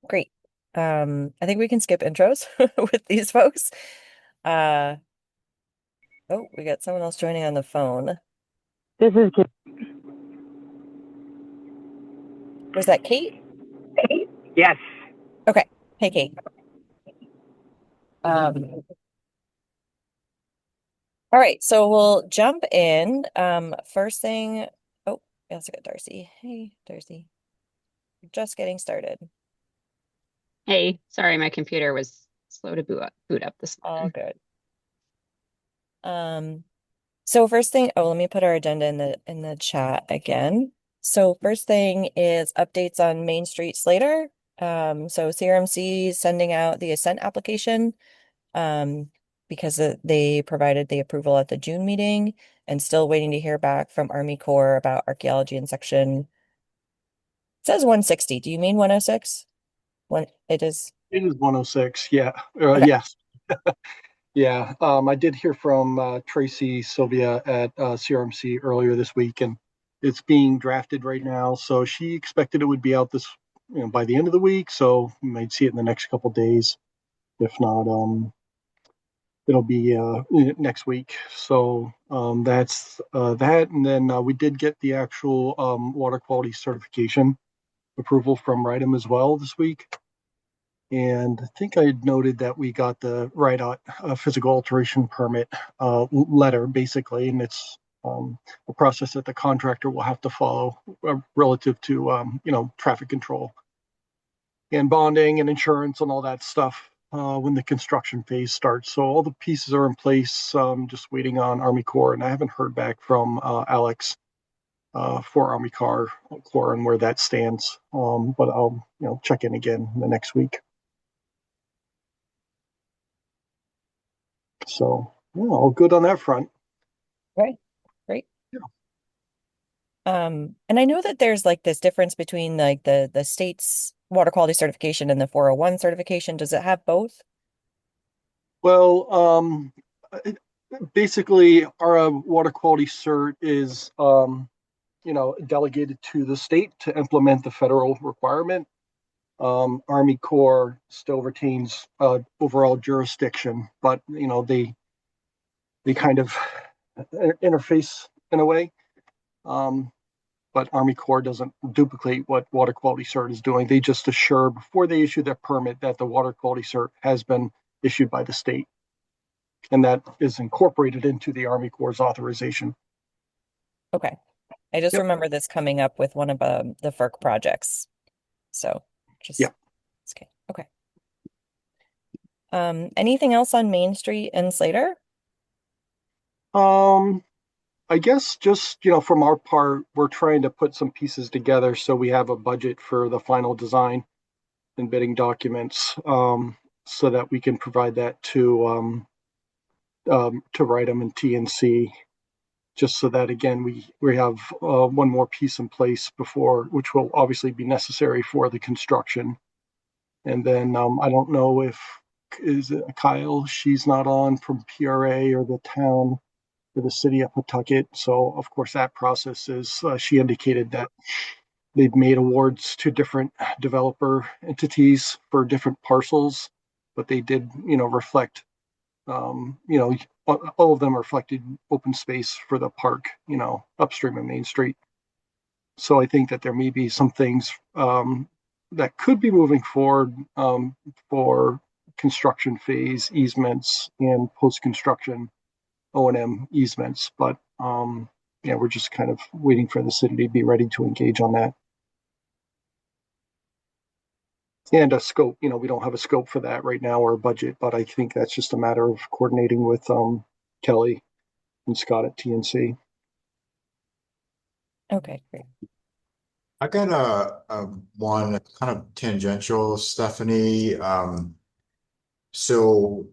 Great. I think we can skip intros with these folks. Uh, oh, we got someone else joining on the phone. This is Was that Kate? Kate. Yes. Okay. Hey, Kate. Um, all right, so we'll jump in. First thing, oh, we also got Darcy. Hey, Darcy. We're just getting started. Hey, sorry, my computer was slow to boot up this All morning. good. Um, so first thing, oh, let me put our agenda in the chat again. So first thing is updates on Main Street Slater. So CRMC is sending out the Ascent application because they provided the approval at the June meeting and still waiting to hear back from Army Corps about archaeology in section. It says 160. Do you mean 106? When it is It is 106. Yeah. okay. Yes. Yeah. I did hear from Tracy Sylvia at CRMC earlier this week, and it's being drafted right now. So she expected it would be out by the end of the week. So we might see it in the next couple days. If not, it'll be next week. So that's that. And then we did get the actual water quality certification approval from RIDEM as well this week. And I think I had noted that we got the right physical alteration permit letter, basically, and it's a process that the contractor will have to follow relative to traffic control and bonding and insurance and all that stuff when the construction phase starts. So all the pieces are in place. Just waiting on Army Corps, and I haven't heard back from Alex for Army Corps and where that stands. But I'll check in again the next week. So, yeah, all good on that front. Right. Great. Yeah. And I know that there's like this difference between like the state's water quality certification and the 401 certification. Does it have both? Well, basically, our water quality cert is, delegated to the state to implement the federal requirement. Army Corps still retains overall jurisdiction, but they kind of interface in a way. Um, but Army Corps doesn't duplicate what water quality cert is doing. They just assure before they issue their permit that the water quality cert has been issued by the state, and that is incorporated into the Army Corps' authorization. Okay. I just Yep. remember this coming up with one of the FERC projects. So just Yep. it's okay. Okay. Anything else on Main Street and Slater? Um, I guess just, from our part, we're trying to put some pieces together so we have a budget for the final design and bidding documents, so that we can provide that to write them in TNC, just so that again we have one more piece in place before, which will obviously be necessary for the construction. And then I don't know if is it Kyle, she's not on from PRA or the town for the city of Pawtucket. So of course that process is she indicated that they've made awards to different developer entities for different parcels, but they did reflect all of them reflected open space for the park upstream of Main Street. So I think that there may be some things that could be moving forward for construction phase easements and post construction O&M easements, but yeah, we're just kind of waiting for the city to be ready to engage on that. And a scope, we don't have a scope for that right now or a budget, but I think that's just a matter of coordinating with Kelly and Scott at TNC. Okay, great. I got a one kind of tangential, Stephanie. So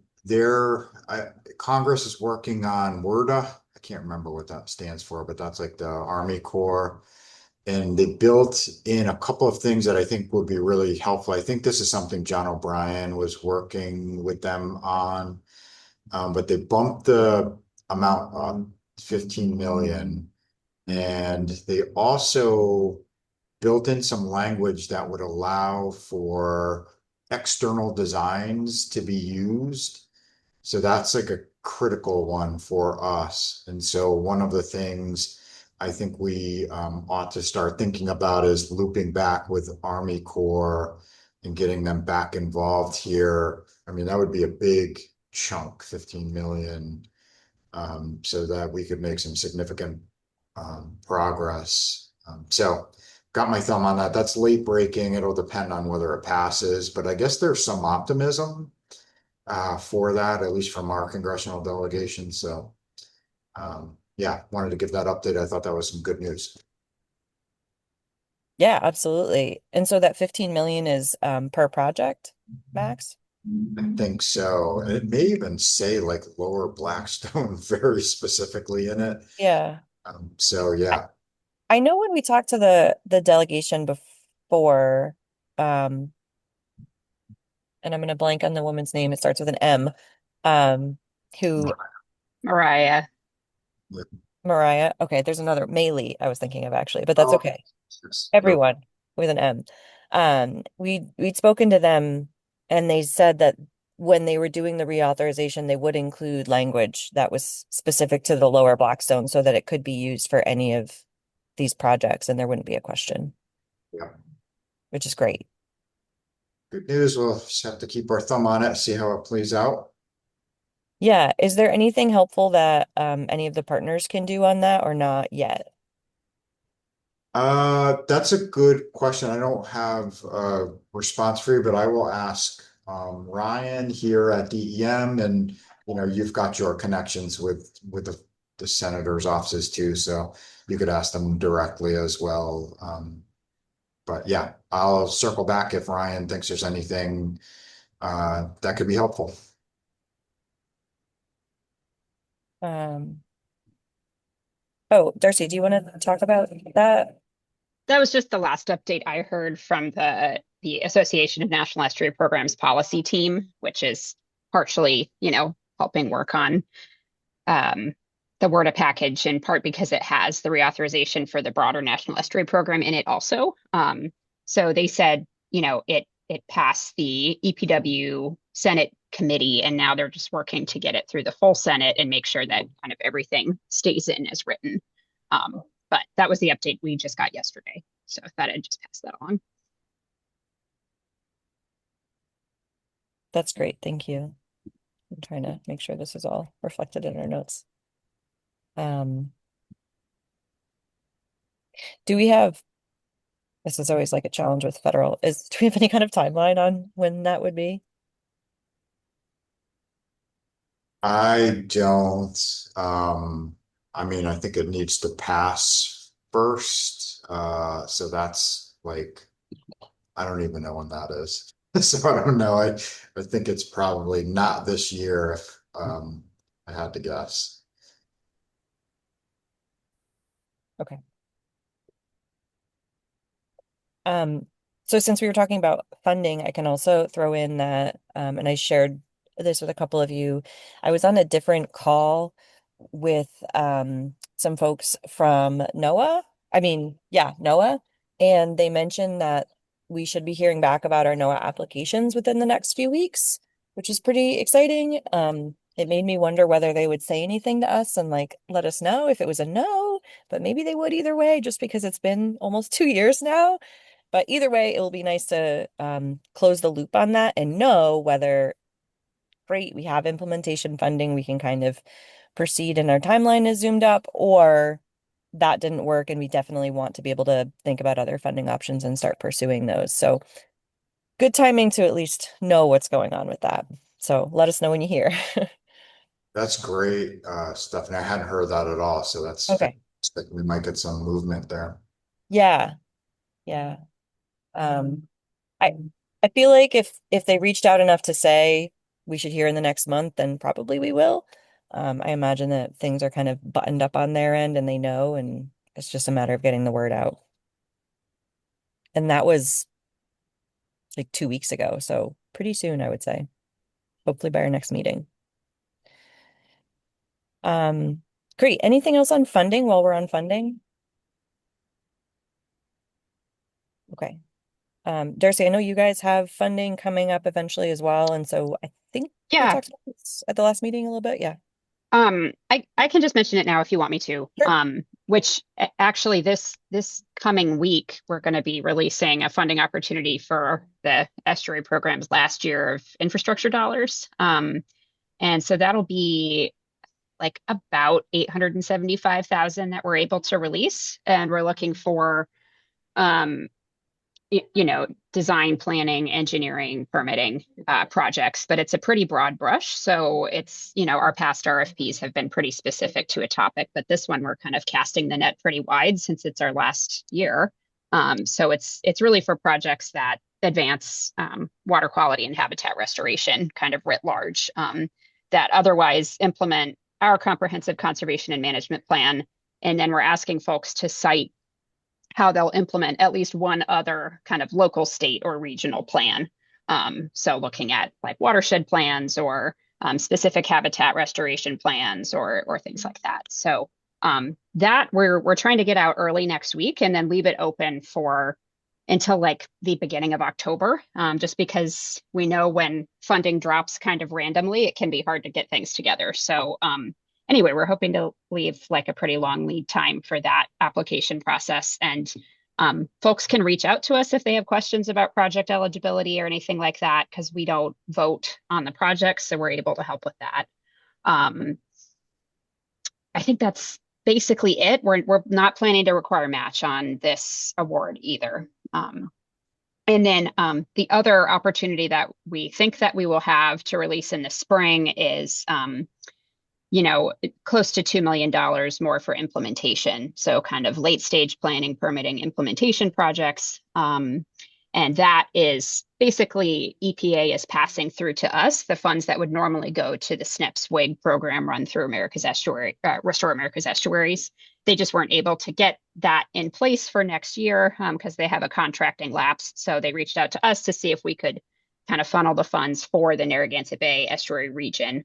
Congress is working on WERDA. I can't remember what that stands for, but that's like the Army Corps. And they built in a couple of things that I think would be really helpful. I think this is something John O'Brien was working with them on. But they bumped the amount up 15 million. And they also built in some language that would allow for external designs to be used. So that's like a critical one for us. And so one of the things I think we ought to start thinking about is looping back with Army Corps and getting them back involved here. I mean, that would be a big chunk, 15 million, so that we could make some significant progress. So got my thumb on that. That's late breaking. It'll depend on whether it passes, but I guess there's some optimism for that, at least from our congressional delegation. So yeah, wanted to give that update. I thought that was some good news. Yeah, absolutely. And so that 15 million is per project, Max? I think so. And it may even say like Lower Blackstone very specifically in it. Yeah. So I, yeah. I know when we talked to the delegation before, um, and I'm gonna blank on the woman's name, it starts with an M, um, who Mariah. Mariah. Okay, there's another Maylee I was thinking of actually, but that's Oh, okay. yes. Everyone with an M. We'd spoken to them and they said that when they were doing the reauthorization, they would include language that was specific to the lower Blackstone so that it could be used for any of these projects and there wouldn't be a question, Yeah. which is great. Good news. We'll just have to keep our thumb on it, see how it plays out. Yeah, is there anything helpful that any of the partners can do on that or not yet? That's a good question. I don't have a response for you, but I will ask Ryan here at DEM, and you've got your connections with the senators' offices too, so you could ask them directly as well. But yeah, I'll circle back if Ryan thinks there's anything that could be helpful. Um, oh, Darcy, do you want to talk about that? That was just the last update I heard from the Association of National Estuary Programs policy team, which is partially, helping work on um, the WRDA package in part because it has the reauthorization for the broader National Estuary Program in it also. So they said, it passed the EPW Senate committee, and now they're just working to get it through the full Senate and make sure that kind of everything stays in as written. But that was the update we just got yesterday. So I thought I'd just pass that on. That's great. Thank you. I'm trying to make sure this is all reflected in our notes. Um, do we have, this is always like a challenge with federal, do we have any kind of timeline on when that would be? I don't. I mean, I think it needs to pass first. So that's like, I don't even know when that is. So I don't know. I think it's probably not this year if I had to guess. Okay. Um, so since we were talking about funding, I can also throw in that, and I shared this with a couple of you. I was on a different call with some folks from NOAA. I mean, yeah, NOAA, and they mentioned that we should be hearing back about our NOAA applications within the next few weeks, which is pretty exciting. It made me wonder whether they would say anything to us and like let us know if it was a no, but maybe they would either way, just because it's been almost 2 years now. But either way, it'll be nice to close the loop on that and know whether, great, we have implementation funding, we can kind of proceed and our timeline is zoomed up, or that didn't work and we definitely want to be able to think about other funding options and start pursuing those. So good timing to at least know what's going on with that. So let us know when you hear. That's great, Stephanie. I hadn't heard that at all. So that's Okay. fantastic. We might get some movement there. Yeah. Yeah. Um, I I feel like if they reached out enough to say we should hear in the next month, then probably we will. I imagine that things are kind of buttoned up on their end and they know, and it's just a matter of getting the word out. And that was like 2 weeks ago, so pretty soon, I would say. Hopefully by our next meeting. Um, Great. Anything else on funding while we're on funding? Okay. Darcy, I know you guys have funding coming up eventually as well, and so I think we Yeah. talked about this at the last meeting a little bit. Yeah. I can just mention it now if you want me to. Sure. Which actually this coming week we're going to be releasing a funding opportunity for the estuary programs last year of infrastructure dollars. And so that'll be like about 875,000 that we're able to release, and we're looking for um design, planning, engineering, permitting projects, but it's a pretty broad brush. So it's, our past RFPs have been pretty specific to a topic, but this one we're kind of casting the net pretty wide since it's our last year. So it's really for projects that advance water quality and habitat restoration kind of writ large, that otherwise implement our comprehensive conservation and management plan. And then we're asking folks to cite how they'll implement at least one other kind of local, state, or regional plan. So looking at like watershed plans or specific habitat restoration plans or things like that. So that we're trying to get out early next week and then leave it open for until like the beginning of October, just because we know when funding drops kind of randomly, it can be hard to get things together. So anyway, we're hoping to leave like a pretty long lead time for that application process. And folks can reach out to us if they have questions about project eligibility or anything like that, because we don't vote on the projects, so we're able to help with that. Um, I think that's basically it. We're not planning to require match on this award either. And then the other opportunity that we think that we will have to release in the spring is close to $2 million more for implementation. So kind of late stage planning, permitting, implementation projects. And that is basically EPA is passing through to us the funds that would normally go to the SNP SWIG program run through Restore America's Estuaries. They just weren't able to get that in place for next year because they have a contracting lapse. So they reached out to us to see if we could kind of funnel the funds for the Narragansett Bay estuary region.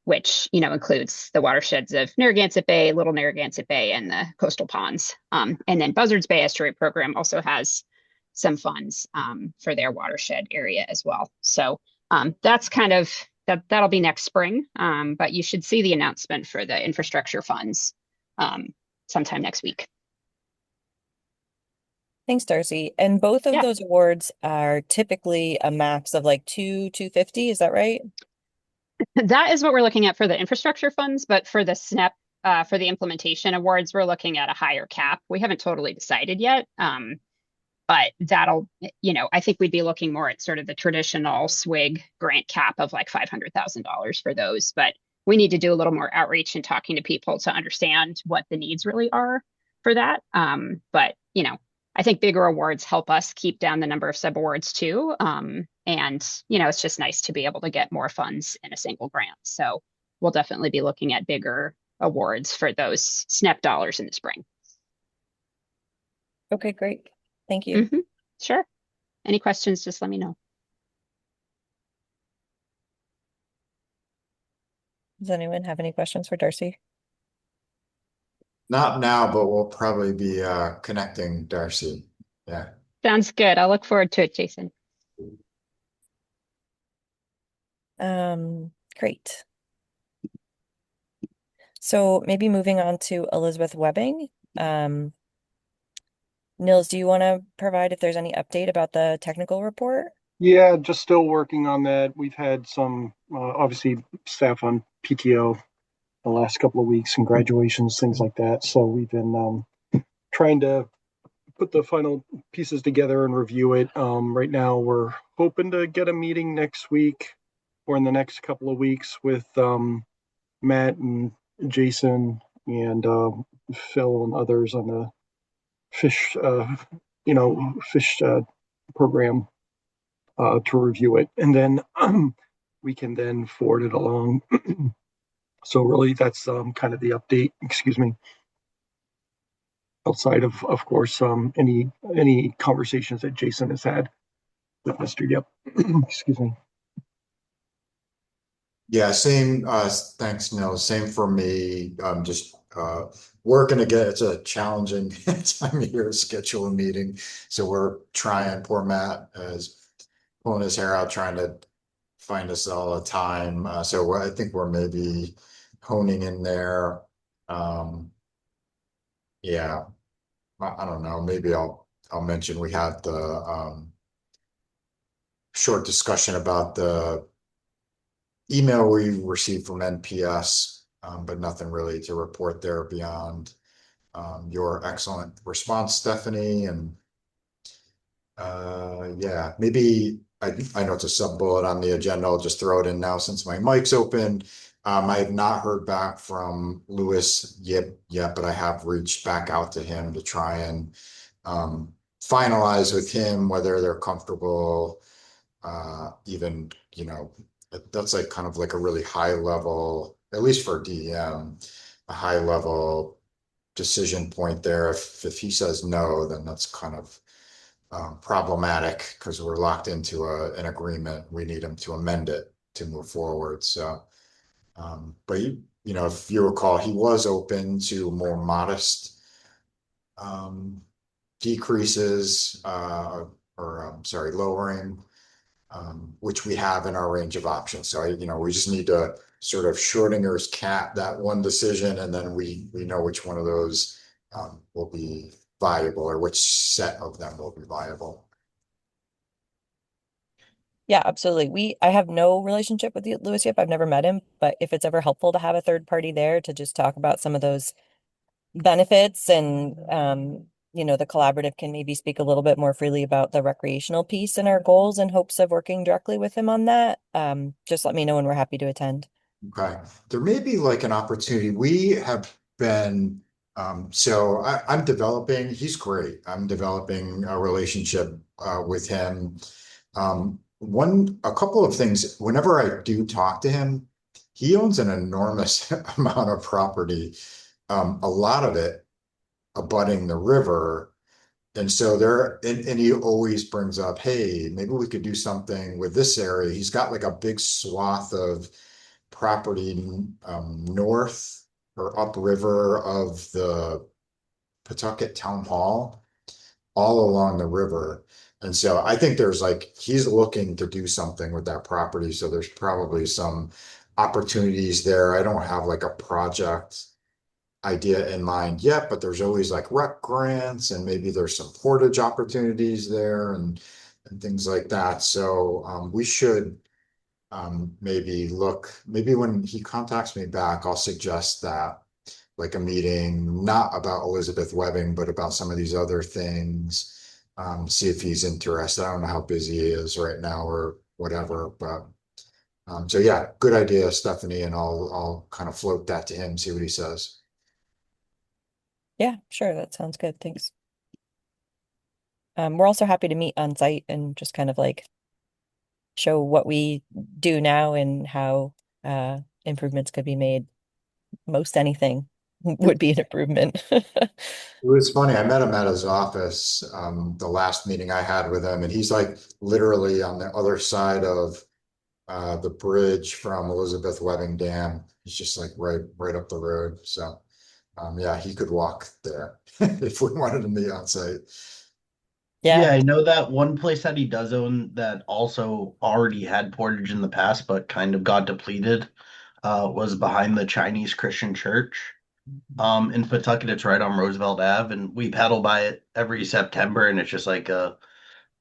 Which includes the watersheds of Narragansett Bay, Little Narragansett Bay, and the coastal ponds. And then Buzzards Bay Estuary Program also has some funds for their watershed area as well. So that's kind of that'll be next spring, but you should see the announcement for the infrastructure funds sometime next week. Thanks, Darcy. And both of Yeah. those awards are typically a max of like 250. Is that right? That is what we're looking at for the infrastructure funds, but for the SNP, for the implementation awards, we're looking at a higher cap. We haven't totally decided yet, but that'll, I think we'd be looking more at sort of the traditional SWIG grant cap of like $500,000 for those. But we need to do a little more outreach and talking to people to understand what the needs really are for that. But I think bigger awards help us keep down the number of subawards too. And it's just nice to be able to get more funds in a single grant. So we'll definitely be looking at bigger awards for those SNP dollars in the spring. Okay, great. Thank you. Sure. Any questions, just let me know. Does anyone have any questions for Darcy? Not now, but we'll probably be connecting Darcy. Yeah. Sounds good. I'll look forward to it, Jason. Great. So maybe moving on to Elizabeth Webbing. Nils, do you want to provide if there's any update about the technical report? Yeah, just still working on that. We've had some, obviously, staff on PTO the last couple of weeks and graduations, things like that. So we've been trying to put the final pieces together and review it. Right now, we're hoping to get a meeting next week or in the next couple of weeks with Matt and Jason and Phil and others on the fish, fish program to review it, and then we can then forward it along. So really, that's kind of the update. Excuse me. Outside of course, any conversations that Jason has had with Mr. Yep. Excuse me. Yeah, same. Thanks, Neil. Same for me. Just working to get, it's a challenging time of year to schedule a meeting. So we're trying, poor Matt is pulling his hair out, trying to find us all a time. I think we're maybe honing in there. Um, yeah, I don't know. Maybe I'll mention we had the short discussion about the email we received from NPS, but nothing really to report there beyond your excellent response, Stephanie. And yeah, maybe I know it's a sub bullet on the agenda. I'll just throw it in now since my mic's open. I have not heard back from Lewis yet, but I have reached back out to him to try and finalize with him whether they're comfortable. Even, that's like kind of like a really high level, at least for DEM, a high level decision point there. If he says no, then that's kind of problematic because we're locked into an agreement. We need him to amend it to move forward. So, but if you recall, he was open to more modest um, decreases or sorry, lowering, which we have in our range of options. So, we just need to sort of Schrodinger's cat that one decision, and then we know which one of those will be viable or which set of them will be viable. Yeah, absolutely. I have no relationship with Lewis yet. I've never met him, but if it's ever helpful to have a third party there to just talk about some of those benefits and the collaborative can maybe speak a little bit more freely about the recreational piece and our goals in hopes of working directly with him on that. Just let me know when we're happy to attend. Okay. There may be like an opportunity. We have been, I'm developing, he's great. I'm developing a relationship with him. A couple of things, whenever I do talk to him, he owns an enormous amount of property, a lot of it abutting the river. And so and he always brings up, hey, maybe we could do something with this area. He's got like a big swath of property north or upriver of the Pawtucket Town Hall, all along the river. And so I think there's like, he's looking to do something with that property. So there's probably some opportunities there. I don't have like a project idea in mind yet, but there's always like rec grants and maybe there's some portage opportunities there and things like that. So we should maybe when he contacts me back, I'll suggest that like a meeting, not about Elizabeth Webbing, but about some of these other things. See if he's interested. I don't know how busy he is right now or whatever, but so yeah, good idea, Stephanie, and I'll kind of float that to him, see what he says. Yeah, sure. That sounds good. Thanks. We're also happy to meet on site and just kind of like show what we do now and how improvements could be made. Most anything would be an improvement. It was funny. I met him at his office, the last meeting I had with him, and he's like literally on the other side of the bridge from Elizabeth Webbing Dam. He's just like right up the road. So yeah, he could walk there if we wanted to meet on site. Yeah. Yeah, I know that one place that he does own that also already had portage in the past, but kind of got depleted, was behind the Chinese Christian church. In Pawtucket, it's right on Roosevelt Ave, and we paddle by it every September, and it's just like a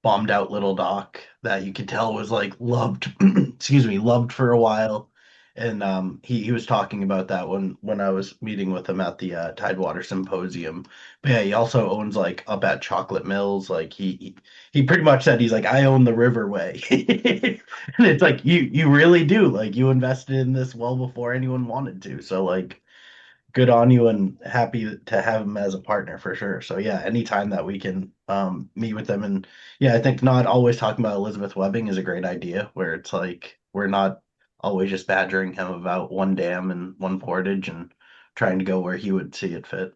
bombed out little dock that you could tell was like loved, excuse me, loved for a while. And he was talking about that when I was meeting with him at the Tidewater Symposium. But yeah, he also owns like up at Chocolate Mills. Like he pretty much said he's like, I own the Riverway. And it's like you really do. Like you invested in this well before anyone wanted to. So like good on you and happy to have him as a partner for sure. So yeah, anytime that we can meet with them, and yeah, I think not always talking about Elizabeth Webbing is a great idea where it's like we're not always just badgering him about one dam and one portage and trying to go where he would see it fit.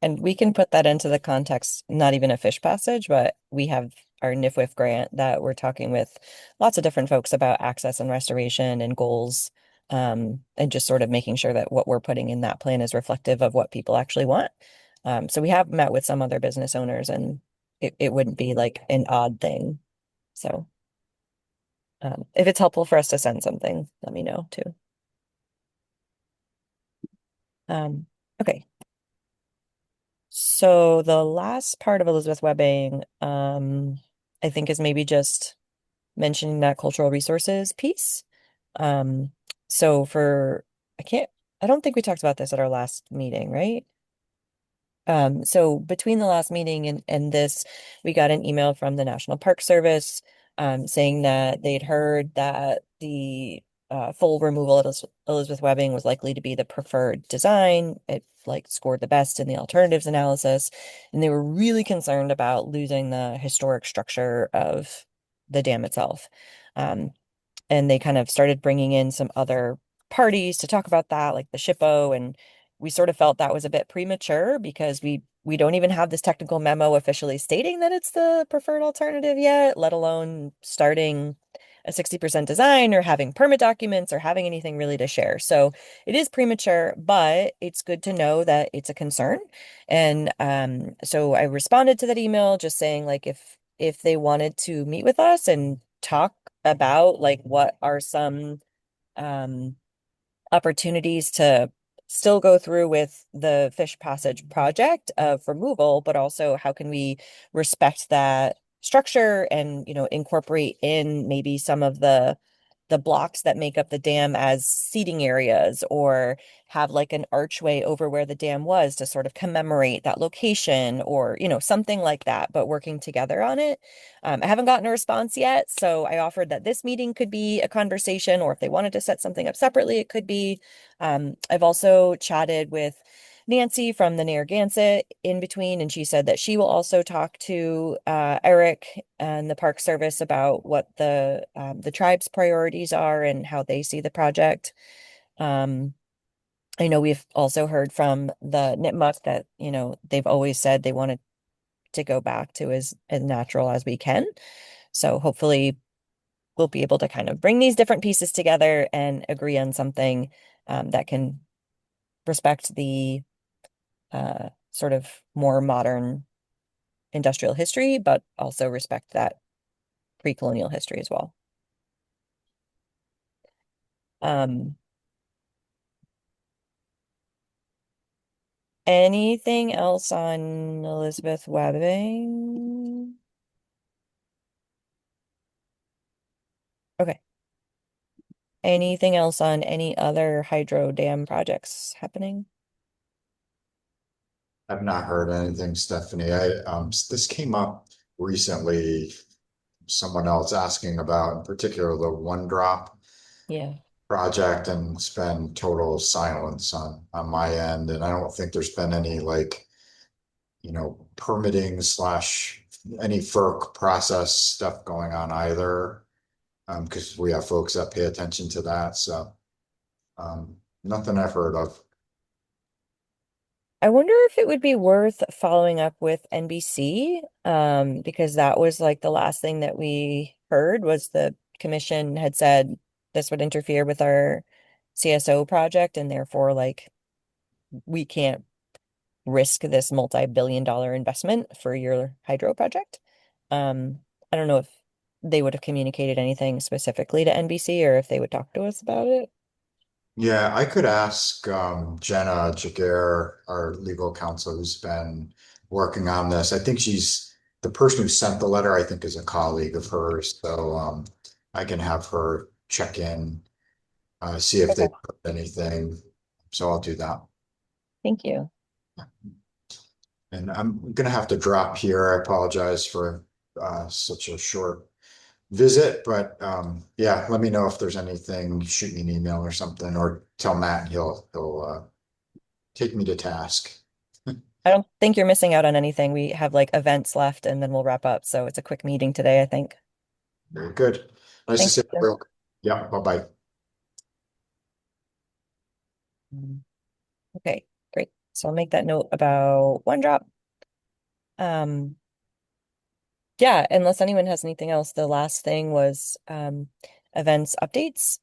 And we can put that into the context, not even a fish passage, but we have our NIFWIF grant that we're talking with lots of different folks about access and restoration and goals and just sort of making sure that what we're putting in that plan is reflective of what people actually want. So we have met with some other business owners, and it wouldn't be like an odd thing. So if it's helpful for us to send something, let me know too. Okay. So the last part of Elizabeth Webbing, I think is maybe just mentioning that cultural resources piece. Um, so for, I can't, I don't think we talked about this at our last meeting, right? So between the last meeting and this, we got an email from the National Park Service saying that they'd heard that the full removal of Elizabeth Webbing was likely to be the preferred design. It like scored the best in the alternatives analysis, and they were really concerned about losing the historic structure of the dam itself. Um, and they kind of started bringing in some other parties to talk about that, like the SHPO, and we sort of felt that was a bit premature because we don't even have this technical memo officially stating that it's the preferred alternative yet, let alone starting a 60% design or having permit documents or having anything really to share. So it is premature, but it's good to know that it's a concern. And so I responded to that email just saying like if they wanted to meet with us and talk about like what are some um opportunities to still go through with the fish passage project of removal, but also how can we respect that structure and, incorporate in maybe some of the blocks that make up the dam as seating areas or have like an archway over where the dam was to sort of commemorate that location or, something like that, but working together on it. I haven't gotten a response yet, so I offered that this meeting could be a conversation, or if they wanted to set something up separately, it could be. I've also chatted with Nancy from the Narragansett in between, and she said that she will also talk to Eric and the Park Service about what the tribe's priorities are and how they see the project. Um, I know we've also heard from the Nipmuc that, they've always said they wanted to go back to as natural as we can. So hopefully we'll be able to kind of bring these different pieces together and agree on something that can respect the sort of more modern industrial history, but also respect that pre-colonial history as well. Um, Anything else on Elizabeth Webbing? Okay. Anything else on any other hydro dam projects happening? I've not heard anything, Stephanie. This came up recently, someone else asking about, in particular, the one drop Yeah. project, and it's been total silence on my end. And I don't think there's been any like, permitting slash any FERC process stuff going on either. Because we have folks that pay attention to that. So nothing I've heard of. I wonder if it would be worth following up with NBC, because that was like the last thing that we heard was the commission had said this would interfere with our CSO project, and therefore, like, we can't risk this multi-billion dollar investment for your hydro project. I don't know if they would have communicated anything specifically to NBC or if they would talk to us about it. Yeah, I could ask Jenna Jaguar, our legal counsel, who's been working on this. I think she's the person who sent the letter, I think is a colleague of hers. So I can have her check in, see if Okay. they've heard anything. So I'll do that. Thank you. And I'm gonna have to drop here. I apologize for such a short visit, but yeah, let me know if there's anything. Shoot me an email or something, or tell Matt and he'll take me to task. I don't think you're missing out on anything. We have like events left and then we'll wrap up. So it's a quick meeting today, I think. Very good. Nice to Thank see you, you. Bill. Yeah, bye-bye. Okay, great. So I'll make that note about one drop. Um, yeah, unless anyone has anything else, the last thing was events updates.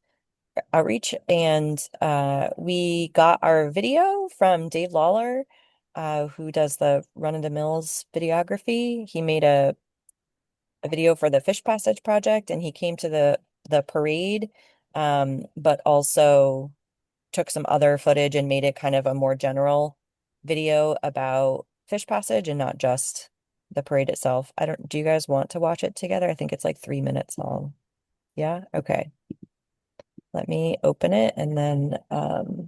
outreach, and we got our video from Dave Lawler, who does the Run of the Mills videography. He made a video for the Fish Passage project, and he came to the parade, but also took some other footage and made it kind of a more general video about Fish Passage and not just the parade itself. I don't, do you guys want to watch it together? I think it's like 3 minutes long. Yeah? Okay. Let me open it and then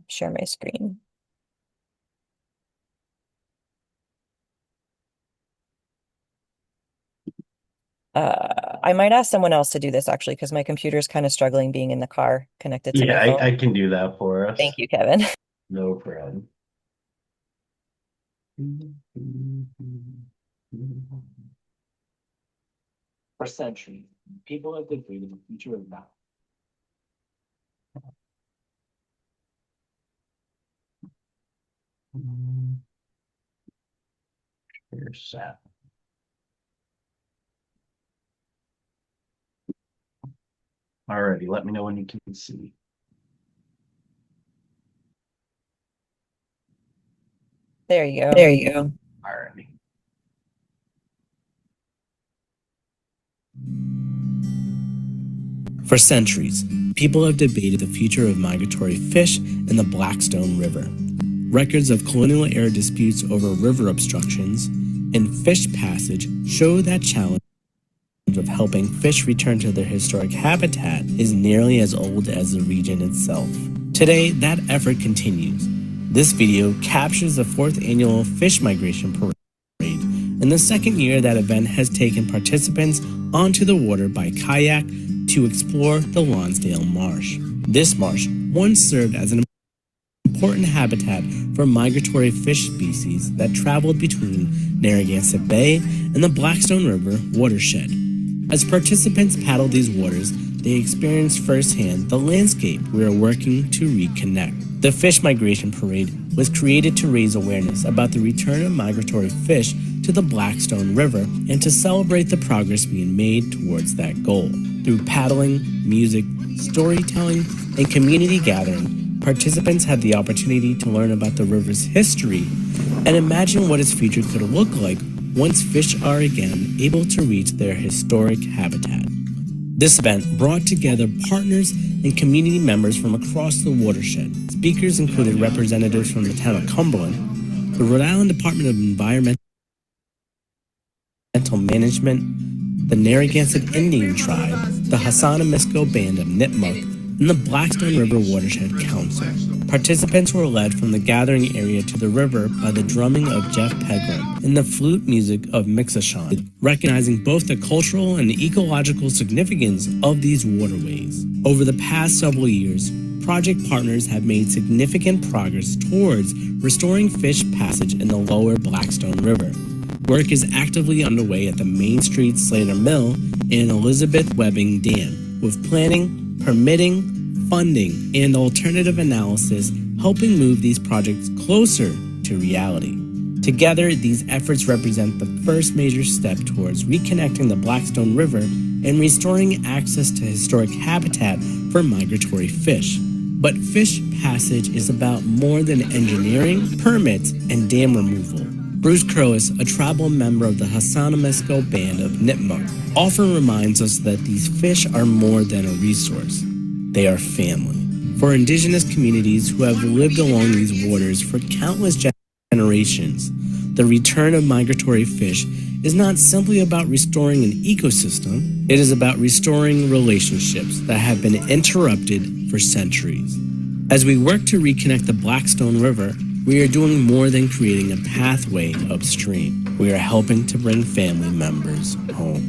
share my screen. I might ask someone else to do this actually, because my computer's kind of struggling being in the car connected to my Yeah, phone. I can do that for us. Thank you, Kevin. No problem. For centuries, people have debated the future of now. Here's that. Alrighty, let me know when you can see. There you go. There you go. Alrighty. For centuries, people have debated the future of migratory fish in the Blackstone River. Records of colonial era disputes over river obstructions and fish passage show that challenge of helping fish return to their historic habitat is nearly as old as the region itself. Today, that effort continues. This video captures the 4th annual fish migration parade. In the second year, that event has taken participants onto the water by kayak to explore the Lonsdale Marsh. This marsh once served as an important habitat for migratory fish species that traveled between Narragansett Bay and the Blackstone River watershed. As participants paddled these waters, they experienced firsthand the landscape we are working to reconnect. The Fish Migration Parade was created to raise awareness about the return of migratory fish to the Blackstone River and to celebrate the progress being made towards that goal. Through paddling, music, storytelling, and community gathering, participants had the opportunity to learn about the river's history and imagine what its future could look like once fish are again able to reach their historic habitat. This event brought together partners and community members from across the watershed. Speakers included representatives from the town of Cumberland, the Rhode Island Department of Environmental Management, the Narragansett Indian Tribe, the Hassanamisco Band of Nipmuc, and the Blackstone River Watershed Council. Participants were led from the gathering area to the river by the drumming of Jeff Pegram and the flute music of Mixashan, recognizing both the cultural and ecological significance of these waterways. Over the past several years, project partners have made significant progress towards restoring fish passage in the lower Blackstone River. Work is actively underway at the Main Street Slater Mill and Elizabeth Webbing Dam, with planning, permitting, funding, and alternative analysis helping move these projects closer to reality. Together, these efforts represent the first major step towards reconnecting the Blackstone River and restoring access to historic habitat for migratory fish. But fish passage is about more than engineering, permits, and dam removal. Bruce Curlis, a tribal member of the Hassanamisco Band of Nipmuc, often reminds us that these fish are more than a resource. They are family. For indigenous communities who have lived along these waters for countless generations, the return of migratory fish is not simply about restoring an ecosystem, it is about restoring relationships that have been interrupted for centuries. As we work to reconnect the Blackstone River, we are doing more than creating a pathway upstream. We are helping to bring family members home.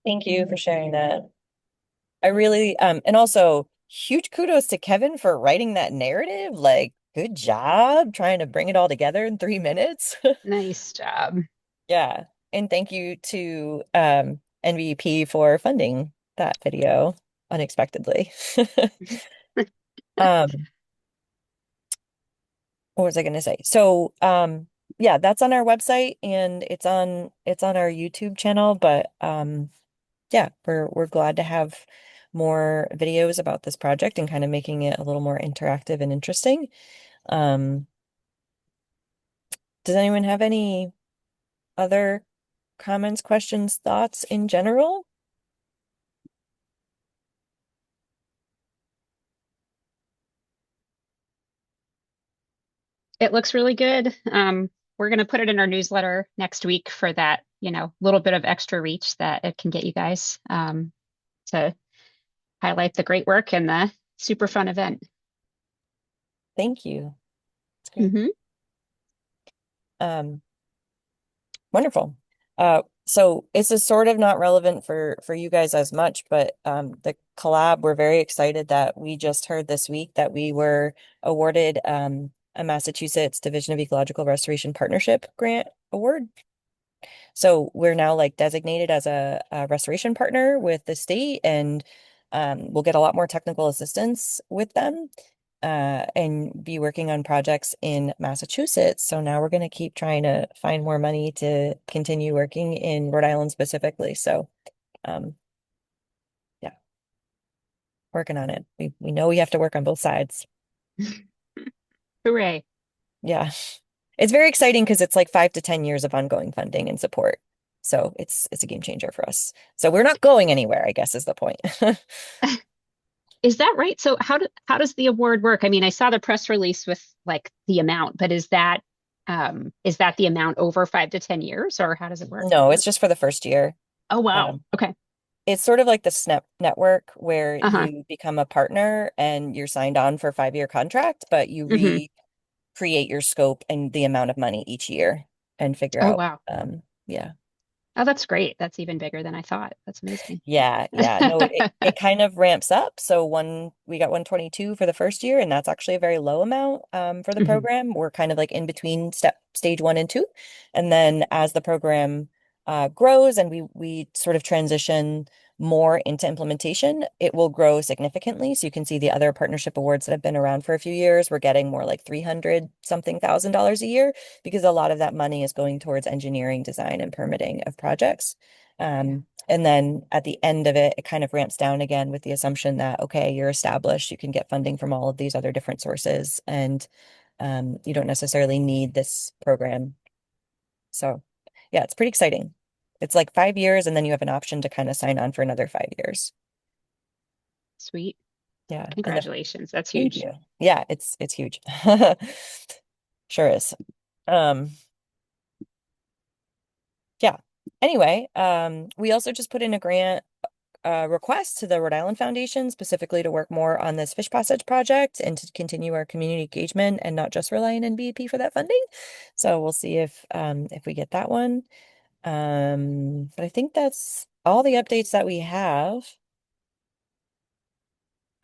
Thank you for sharing that. I really, and also huge kudos to Kevin for writing that narrative. Like, good job trying to bring it all together in 3 minutes. Nice job. Yeah. And thank you to NVP for funding that video unexpectedly. Um, what was I going to say? So, yeah, that's on our website and it's on our YouTube channel, but yeah, we're glad to have more videos about this project and kind of making it a little more interactive and interesting. Um, does anyone have any other comments, questions, thoughts in general? It looks really good. We're going to put it in our newsletter next week for that, little bit of extra reach that it can get you guys to highlight the great work and the super fun event. Thank you. That's great. Hmm. Um, Wonderful. So this is sort of not relevant for you guys as much, but the collab, we're very excited that we just heard this week that we were awarded a Massachusetts Division of Ecological Restoration Partnership Grant Award. So we're now like designated as a restoration partner with the state, and we'll get a lot more technical assistance with them and be working on projects in Massachusetts. So now we're going to keep trying to find more money to continue working in Rhode Island specifically. So um, yeah, working on it. We know we have to work on both sides. Hooray. Yeah. It's very exciting because it's like 5 to 10 years of ongoing funding and support. So it's a game changer for us. So we're not going anywhere, I guess is the point. Is that right? So how does the award work? I mean, I saw the press release with like the amount, but is that the amount over 5 to 10 years, or how does it work? No, it's just for the first year. Oh wow. Um, Okay. it's sort of like the SNEP network where Uh-huh. you become a partner and you're signed on for a 5-year contract, but you Hmm. recreate your scope and the amount of money each year and figure Oh out. wow. Yeah. Oh, that's great. That's even bigger than I thought. That's amazing. Yeah, yeah. No, it kind of ramps up. So we got 122 for the first year, and that's actually a very low amount for the Mhm. program. We're kind of like in between stage 1 and 2. And then as the program grows and we sort of transition more into implementation, it will grow significantly. So you can see the other partnership awards that have been around for a few years, we're getting more like 300 something thousand dollars a year because a lot of that money is going towards engineering, design, and permitting of projects. Yeah. And then at the end of it, it kind of ramps down again with the assumption that, okay, you're established, you can get funding from all of these other different sources, and you don't necessarily need this program. So, yeah, it's pretty exciting. It's like 5 years, and then you have an option to kind of sign on for another 5 years. Sweet. Yeah, and the Congratulations. That's thank huge. you. Yeah, it's huge. Sure is. Um, yeah. Anyway, we also just put in a grant request to the Rhode Island Foundation specifically to work more on this fish passage project and to continue our community engagement and not just relying on BEP for that funding. So we'll see if we get that one. But I think that's all the updates that we have.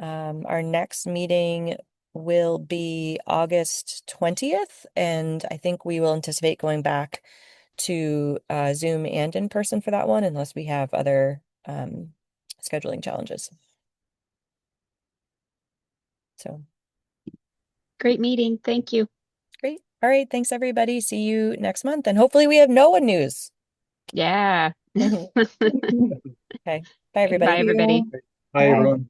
Our next meeting will be August 20th, and I think we will anticipate going back to Zoom and in person for that one, unless we have other scheduling challenges. So Great meeting. Thank you. great. All right. Thanks, everybody. See you next month. And hopefully we have NOAA news. Yeah. Okay. Bye, Bye, everybody. everybody. Hi, everyone.